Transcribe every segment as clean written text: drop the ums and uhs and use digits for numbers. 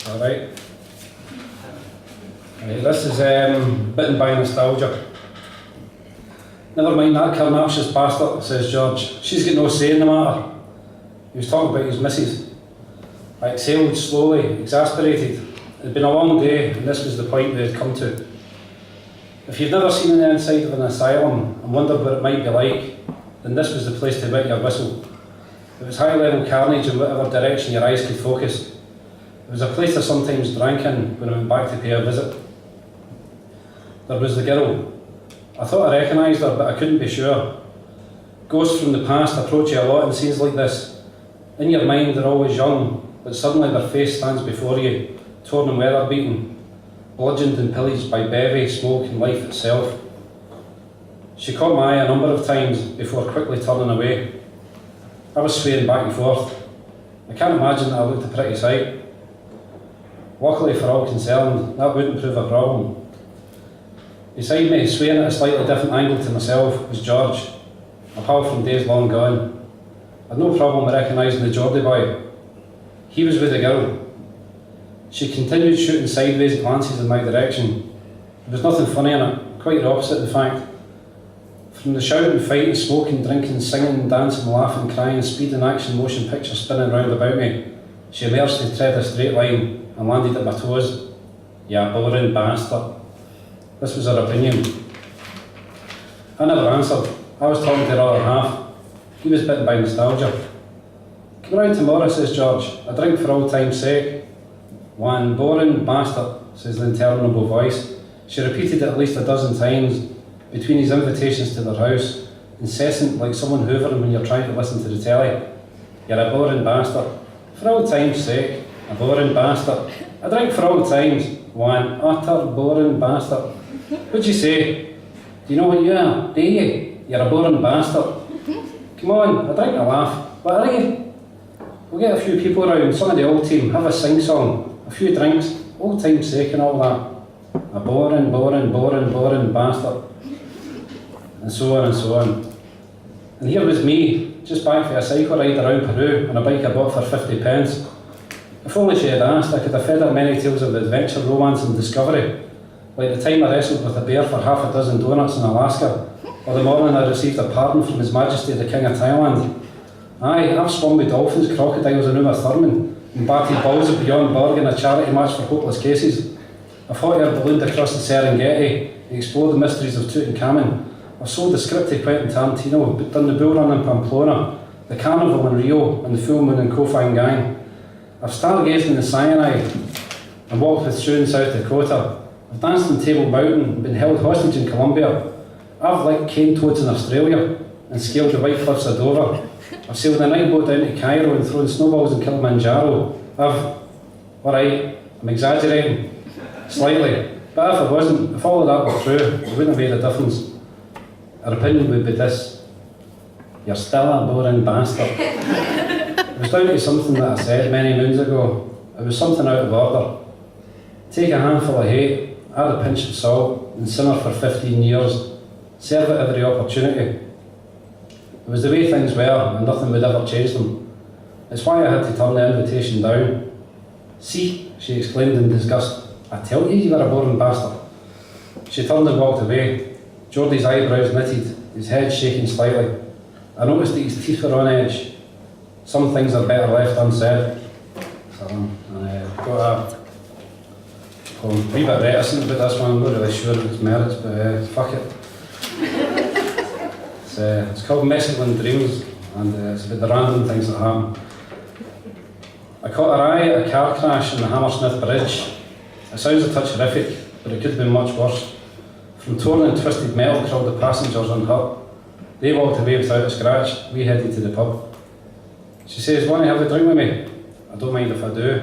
Alright. This is Bitten by Nostalgia. Never mind that carnacious bastard, says George. She's got no say in the matter. He was talking about his missus. I exhaled slowly, exasperated. It had been a long day, and this was the point we had come to. If you've never seen the inside of an asylum and wondered what it might be like, then this was the place to wet your whistle. It was high-level carnage in whatever direction your eyes could focus. It was a place I sometimes drank in when I went back to pay a visit. There was the girl. I thought I recognised her, but I couldn't be sure. Ghosts from the past approach you a lot in scenes like this. In your mind they're always young, but suddenly their face stands before you, torn and weather-beaten, bludgeoned and pillaged by bevy, smoke and life itself. She caught my eye a number of times before quickly turning away. I was swaying back and forth. I can't imagine that I looked a pretty sight. Luckily for all concerned, that wouldn't prove a problem. Beside me, swaying at a slightly different angle to myself, was George, a pal from days long gone. I had no problem recognising the Geordie boy. He was with the girl. She continued shooting sideways glances in my direction. There was nothing funny in it, quite the opposite in fact. From the shouting, fighting, smoking, drinking, singing, dancing, laughing, crying, speed and action motion picture spinning round about me, she emerged to tread a straight line and landed at my toes. "Ya boring bastard." This was her opinion. I never answered. I was talking to her other half. He was bitten by nostalgia. "Come round tomorrow," says George. "A drink for old time's sake." "One boring bastard," says the interminable voice. She repeated it at least a dozen times between his invitations to their house, incessant like someone hoovering when you're trying to listen to the telly. "You're a boring bastard. For old time's sake. A boring bastard. A drink for old times. One utter boring bastard. What'd you say? Do you know what you are? Do you? You're a boring bastard. Come on, a drink and a laugh. What are you? We'll get a few people around, some of the old team, have a sing-song, a few drinks, old time's sake and all that. A boring, boring, boring, boring bastard." And so on and so on. And here was me, just back for a cycle ride around Peru on a bike I bought for 50 pence. If only she had asked, I could have fed her many tales of adventure, romance and discovery. Like the time I wrestled with a bear for half a dozen donuts in Alaska, or the morning I received a pardon from His Majesty the King of Thailand. Aye, I've swum with dolphins, crocodiles and Uma Thurman, and batted balls of Beyond Borg in a charity match for hopeless cases. I've hot air ballooned across the Serengeti, and explored the mysteries of Tutankhamun. I've sold the script to Quentin Tarantino, but done the bull run in Pamplona, the carnival in Rio, and the full moon in Koh Phangan. I've stargazed in the Sinai, and walked with Sue in South Dakota. I've danced in Table Mountain, and been held hostage in Colombia. I've licked cane toads in Australia, and scaled the White Cliffs of Dover. I've sailed a night boat down to Cairo and thrown snowballs in Kilimanjaro. Alright, I'm exaggerating, slightly, but if I wasn't, if all of that were true, it wouldn't have made a difference. Her opinion would be this: "You're still a boring bastard." It was down to something that I said many moons ago. It was something out of order. Take a handful of hate, add a pinch of salt, and simmer for 15 years. Serve it every opportunity. It was the way things were, and nothing would ever change them. It's why I had to turn the invitation down. "See," she exclaimed in disgust, "I tell you, you were a boring bastard." She turned and walked away. Geordie's eyebrows knitted, his head shaking slightly. I noticed that his teeth were on edge. Some things are better left unsaid. So got a wee bit reticent about this one. I'm not really sure of its merits, but fuck it. It's called Mescaline Dreams, and it's about the random things that happen. I caught her eye at a car crash on the Hammersmith Bridge. It sounds a touch horrific, but it could have been much worse. From torn and twisted metal crawled the passengers unhurt. They walked away without a scratch. We headed to the pub. She says, "Want to have a drink with me?" I don't mind if I do.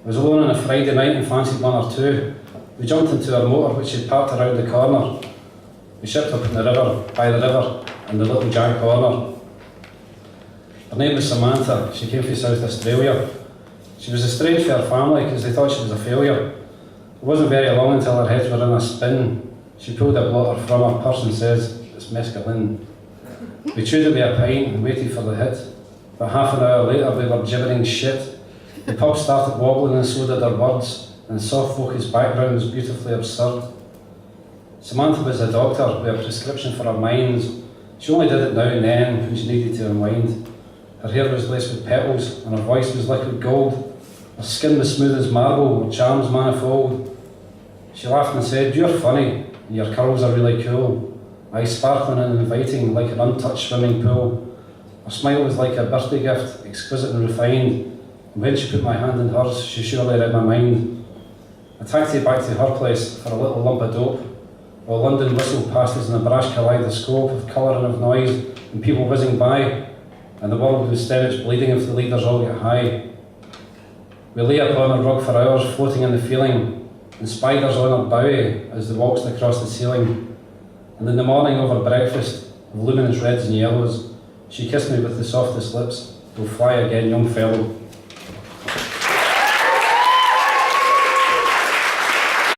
I was alone on a Friday night and fancied one or two. We jumped into her motor, which had parked around the corner. We shipped up in the river, by the river, in the little Jack corner. Her name was Samantha. She came from South Australia. She was estranged from her family because they thought she was a failure. It wasn't very long until her heads were in a spin. She pulled a blotter from her purse and says, "It's mescaline." We chewed away a pint and waited for the hit. But half an hour later we were gibbering shit. The pub started wobbling and so did our words, and the soft focused background was beautifully absurd. Samantha was a doctor with a prescription for her minds. She only did it now and then when she needed to unwind. Her hair was laced with petals, and her voice was liquid gold. Her skin was smooth as marble, her charms manifold. She laughed and said, "You're funny, and your curls are really cool. Eyes sparkling and inviting like an untouched swimming pool." Her smile was like a birthday gift, exquisite and refined. And when she put my hand in hers, she surely read my mind. I taxied back to her place for a little lump of dope, while London whistled past us in a brash kaleidoscope of colour and of noise, and people whizzing by, and the world would stench bleeding if the leaders all get high. We lay upon a rug for hours, floating in the feeling, and spiders on her bowie as they waltzed across the ceiling. And in the morning over breakfast, of luminous reds and yellows, she kissed me with the softest lips. "We'll fly again, young fellow."